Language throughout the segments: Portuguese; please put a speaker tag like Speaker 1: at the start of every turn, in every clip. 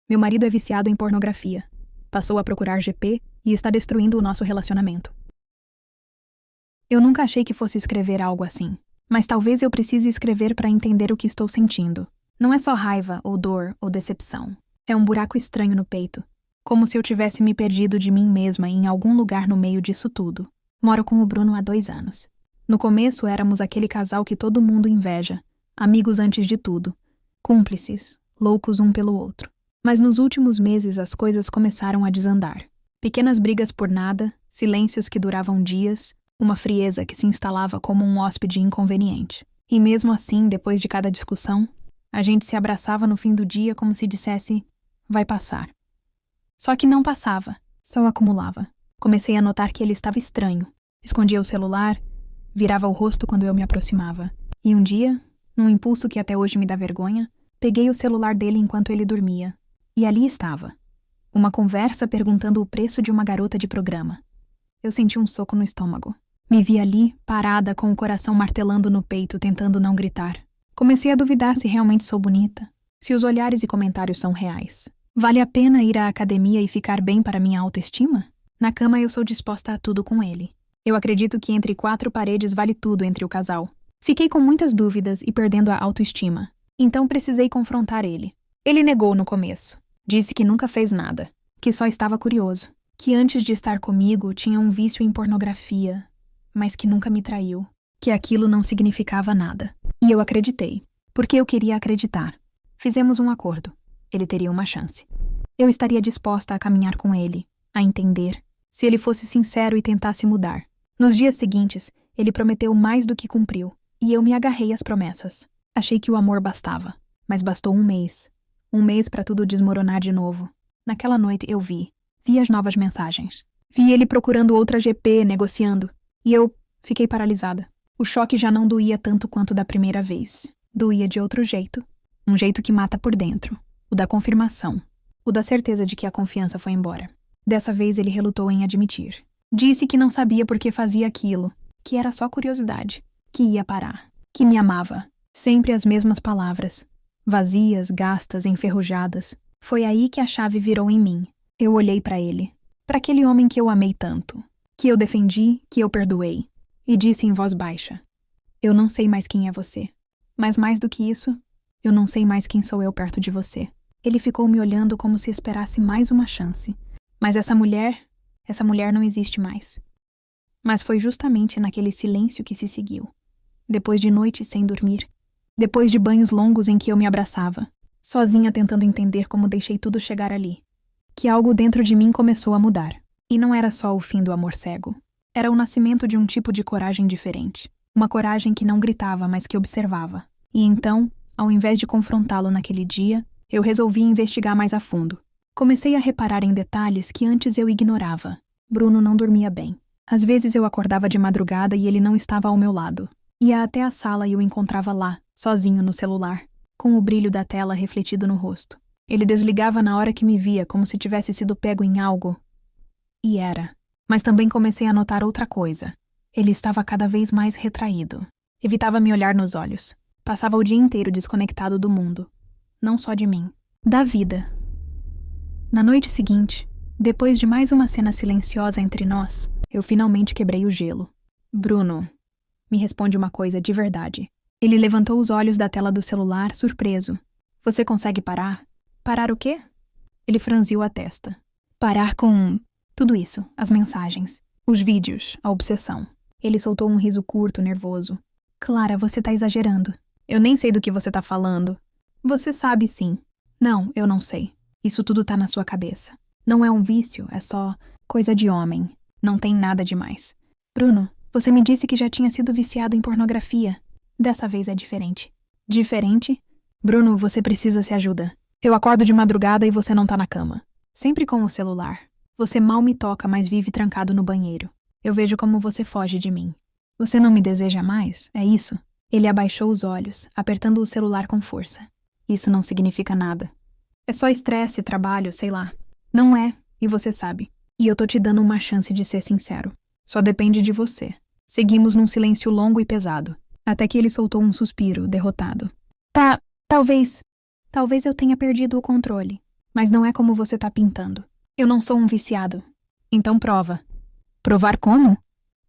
Speaker 1: Meu marido é viciado em pornografia. Passou a procurar GP e está destruindo o nosso relacionamento. Eu nunca achei que fosse escrever algo assim. Mas talvez eu precise escrever para entender o que estou sentindo. Não é só raiva, ou dor, ou decepção. É um buraco estranho no peito. Como se eu tivesse me perdido de mim mesma em algum lugar no meio disso tudo. Moro com o Bruno há 2 anos. No começo éramos aquele casal que todo mundo inveja. Amigos antes de tudo. Cúmplices, loucos um pelo outro. Mas nos últimos meses as coisas começaram a desandar. Pequenas brigas por nada, silêncios que duravam dias, uma frieza que se instalava como um hóspede inconveniente. E mesmo assim, depois de cada discussão, a gente se abraçava no fim do dia como se dissesse, vai passar. Só que não passava, só acumulava. Comecei a notar que ele estava estranho. Escondia o celular, virava o rosto quando eu me aproximava. E um dia, num impulso que até hoje me dá vergonha, peguei o celular dele enquanto ele dormia. E ali estava. Uma conversa perguntando o preço de uma garota de programa. Eu senti um soco no estômago. Me vi ali, parada, com o coração martelando no peito, tentando não gritar. Comecei a duvidar se realmente sou bonita. Se os olhares e comentários são reais. Vale a pena ir à academia e ficar bem para minha autoestima? Na cama eu sou disposta a tudo com ele. Eu acredito que entre 4 paredes vale tudo entre o casal. Fiquei com muitas dúvidas e perdendo a autoestima. Então precisei confrontar ele. Ele negou no começo. Disse que nunca fez nada. Que só estava curioso. Que antes de estar comigo tinha um vício em pornografia, mas que nunca me traiu. Que aquilo não significava nada. E eu acreditei. Porque eu queria acreditar. Fizemos um acordo. Ele teria uma chance. Eu estaria disposta a caminhar com ele, a entender, se ele fosse sincero e tentasse mudar. Nos dias seguintes, ele prometeu mais do que cumpriu, e eu me agarrei às promessas. Achei que o amor bastava, mas bastou 1 mês. 1 mês para tudo desmoronar de novo. Naquela noite eu vi as novas mensagens. Vi ele procurando outra GP, negociando, e eu fiquei paralisada. O choque já não doía tanto quanto da primeira vez. Doía de outro jeito. Um jeito que mata por dentro. O da confirmação. O da certeza de que a confiança foi embora. Dessa vez ele relutou em admitir. Disse que não sabia por que fazia aquilo. Que era só curiosidade. Que ia parar. Que me amava. Sempre as mesmas palavras. Vazias, gastas, enferrujadas. Foi aí que a chave virou em mim. Eu olhei para ele. Para aquele homem que eu amei tanto. Que eu defendi, que eu perdoei. E disse em voz baixa. Eu não sei mais quem é você. Mas mais do que isso, eu não sei mais quem sou eu perto de você. Ele ficou me olhando como se esperasse mais uma chance. Mas essa mulher não existe mais. Mas foi justamente naquele silêncio que se seguiu. Depois de noites sem dormir. Depois de banhos longos em que eu me abraçava. Sozinha tentando entender como deixei tudo chegar ali. Que algo dentro de mim começou a mudar. E não era só o fim do amor cego. Era o nascimento de um tipo de coragem diferente. Uma coragem que não gritava, mas que observava. E então, ao invés de confrontá-lo naquele dia, eu resolvi investigar mais a fundo. Comecei a reparar em detalhes que antes eu ignorava. Bruno não dormia bem. Às vezes eu acordava de madrugada e ele não estava ao meu lado. Ia até a sala e o encontrava lá, sozinho no celular, com o brilho da tela refletido no rosto. Ele desligava na hora que me via, como se tivesse sido pego em algo. E era. Mas também comecei a notar outra coisa. Ele estava cada vez mais retraído. Evitava me olhar nos olhos. Passava o dia inteiro desconectado do mundo. Não só de mim. Da vida. Na noite seguinte, depois de mais uma cena silenciosa entre nós, eu finalmente quebrei o gelo. Bruno, me responde uma coisa de verdade. Ele levantou os olhos da tela do celular, surpreso. Você consegue parar? Parar o quê? Ele franziu a testa. Parar com tudo isso, as mensagens, os vídeos, a obsessão. Ele soltou um riso curto, nervoso. Clara, você tá exagerando. Eu nem sei do que você tá falando. Você sabe sim. Não, eu não sei. Isso tudo tá na sua cabeça. Não é um vício, é só coisa de homem. Não tem nada demais. Bruno, você me disse que já tinha sido viciado em pornografia. Dessa vez é diferente. Diferente? Bruno, você precisa se ajuda. Eu acordo de madrugada e você não tá na cama. Sempre com o celular. Você mal me toca, mas vive trancado no banheiro. Eu vejo como você foge de mim. Você não me deseja mais? É isso? Ele abaixou os olhos, apertando o celular com força. Isso não significa nada. É só estresse, trabalho, sei lá. Não é, e você sabe. E eu tô te dando uma chance de ser sincero. Só depende de você. Seguimos num silêncio longo e pesado, até que ele soltou um suspiro, derrotado. Talvez eu tenha perdido o controle. Mas não é como você tá pintando. Eu não sou um viciado. Então prova. Provar como?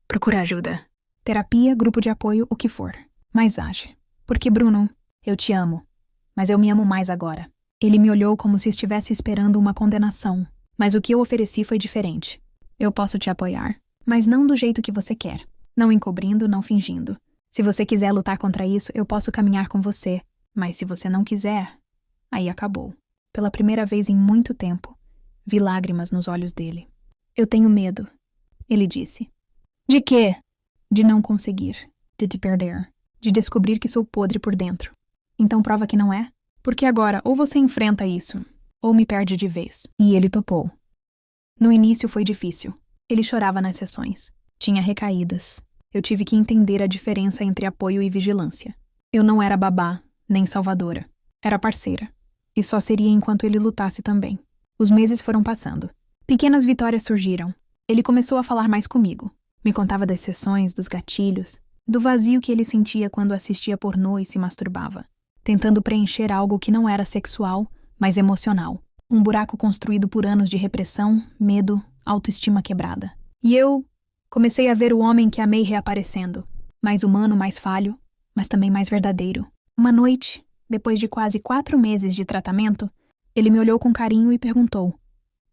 Speaker 1: Procura ajuda. Terapia, grupo de apoio, o que for. Mas age. Porque, Bruno, eu te amo. Mas eu me amo mais agora. Ele me olhou como se estivesse esperando uma condenação. Mas o que eu ofereci foi diferente. Eu posso te apoiar, mas não do jeito que você quer. Não encobrindo, não fingindo. Se você quiser lutar contra isso, eu posso caminhar com você. Mas se você não quiser, aí acabou. Pela primeira vez em muito tempo, vi lágrimas nos olhos dele. Eu tenho medo, ele disse. De quê? De não conseguir. De te perder. De descobrir que sou podre por dentro. Então prova que não é? Porque agora ou você enfrenta isso, ou me perde de vez. E ele topou. No início foi difícil. Ele chorava nas sessões. Tinha recaídas. Eu tive que entender a diferença entre apoio e vigilância. Eu não era babá, nem salvadora. Era parceira. E só seria enquanto ele lutasse também. Os meses foram passando. Pequenas vitórias surgiram. Ele começou a falar mais comigo. Me contava das sessões, dos gatilhos, do vazio que ele sentia quando assistia pornô e se masturbava, tentando preencher algo que não era sexual, mas emocional. Um buraco construído por anos de repressão, medo, autoestima quebrada. E eu comecei a ver o homem que amei reaparecendo. Mais humano, mais falho, mas também mais verdadeiro. Uma noite, depois de quase 4 meses de tratamento, ele me olhou com carinho e perguntou: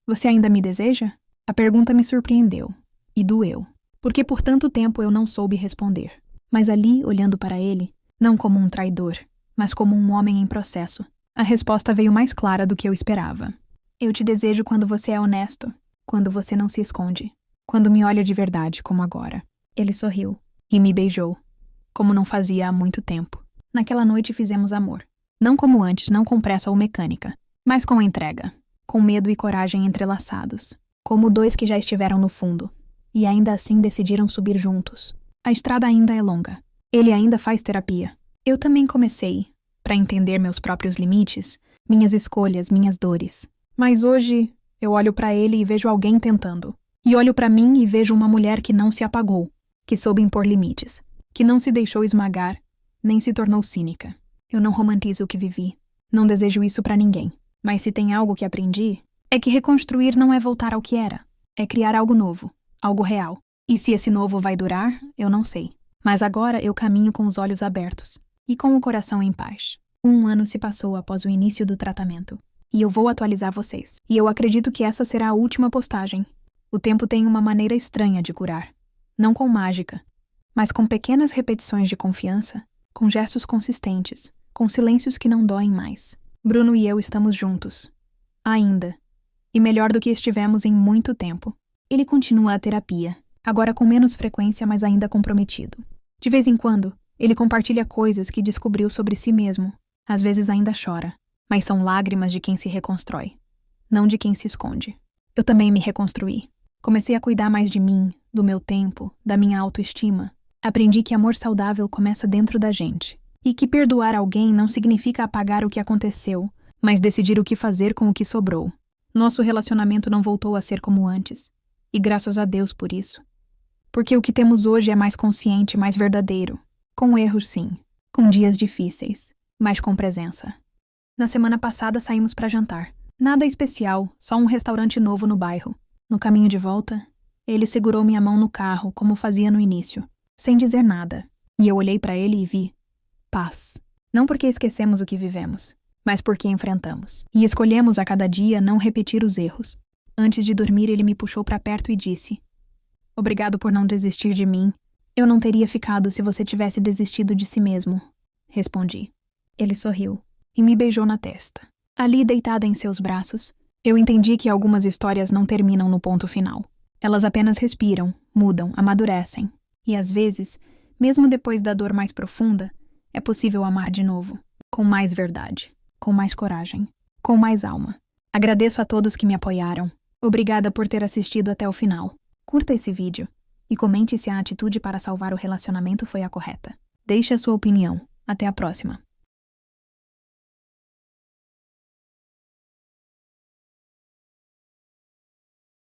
Speaker 1: "Você ainda me deseja?" A pergunta me surpreendeu. E doeu. Porque por tanto tempo eu não soube responder. Mas ali, olhando para ele, não como um traidor, mas como um homem em processo, a resposta veio mais clara do que eu esperava. Eu te desejo quando você é honesto, quando você não se esconde, quando me olha de verdade, como agora. Ele sorriu e me beijou, como não fazia há muito tempo. Naquela noite fizemos amor. Não como antes, não com pressa ou mecânica, mas com entrega, com medo e coragem entrelaçados, como 2 que já estiveram no fundo, e ainda assim decidiram subir juntos. A estrada ainda é longa. Ele ainda faz terapia. Eu também comecei, para entender meus próprios limites, minhas escolhas, minhas dores. Mas hoje, eu olho para ele e vejo alguém tentando. E olho para mim e vejo uma mulher que não se apagou, que soube impor limites, que não se deixou esmagar, nem se tornou cínica. Eu não romantizo o que vivi. Não desejo isso para ninguém. Mas se tem algo que aprendi, é que reconstruir não é voltar ao que era. É criar algo novo, algo real. E se esse novo vai durar, eu não sei. Mas agora eu caminho com os olhos abertos e com o coração em paz. 1 ano se passou após o início do tratamento. E eu vou atualizar vocês. E eu acredito que essa será a última postagem. O tempo tem uma maneira estranha de curar. Não com mágica, mas com pequenas repetições de confiança, com gestos consistentes, com silêncios que não doem mais. Bruno e eu estamos juntos. Ainda. E melhor do que estivemos em muito tempo. Ele continua a terapia, agora com menos frequência, mas ainda comprometido. De vez em quando, ele compartilha coisas que descobriu sobre si mesmo. Às vezes ainda chora, mas são lágrimas de quem se reconstrói, não de quem se esconde. Eu também me reconstruí. Comecei a cuidar mais de mim, do meu tempo, da minha autoestima. Aprendi que amor saudável começa dentro da gente. E que perdoar alguém não significa apagar o que aconteceu, mas decidir o que fazer com o que sobrou. Nosso relacionamento não voltou a ser como antes. E graças a Deus por isso. Porque o que temos hoje é mais consciente, mais verdadeiro. Com erros, sim. Com dias difíceis, mas com presença. Na semana passada saímos para jantar. Nada especial, só um restaurante novo no bairro. No caminho de volta, ele segurou minha mão no carro, como fazia no início, sem dizer nada. E eu olhei para ele e vi paz. Não porque esquecemos o que vivemos, mas porque enfrentamos. E escolhemos a cada dia não repetir os erros. Antes de dormir, ele me puxou para perto e disse: "Obrigado por não desistir de mim. Eu não teria ficado se você tivesse desistido de si mesmo." Respondi. Ele sorriu e me beijou na testa. Ali, deitada em seus braços, eu entendi que algumas histórias não terminam no ponto final. Elas apenas respiram, mudam, amadurecem. E às vezes, mesmo depois da dor mais profunda, é possível amar de novo, com mais verdade, com mais coragem, com mais alma. Agradeço a todos que me apoiaram. Obrigada por ter assistido até o final. Curta esse vídeo e comente se a atitude para salvar o relacionamento foi a correta. Deixe a sua opinião. Até a próxima.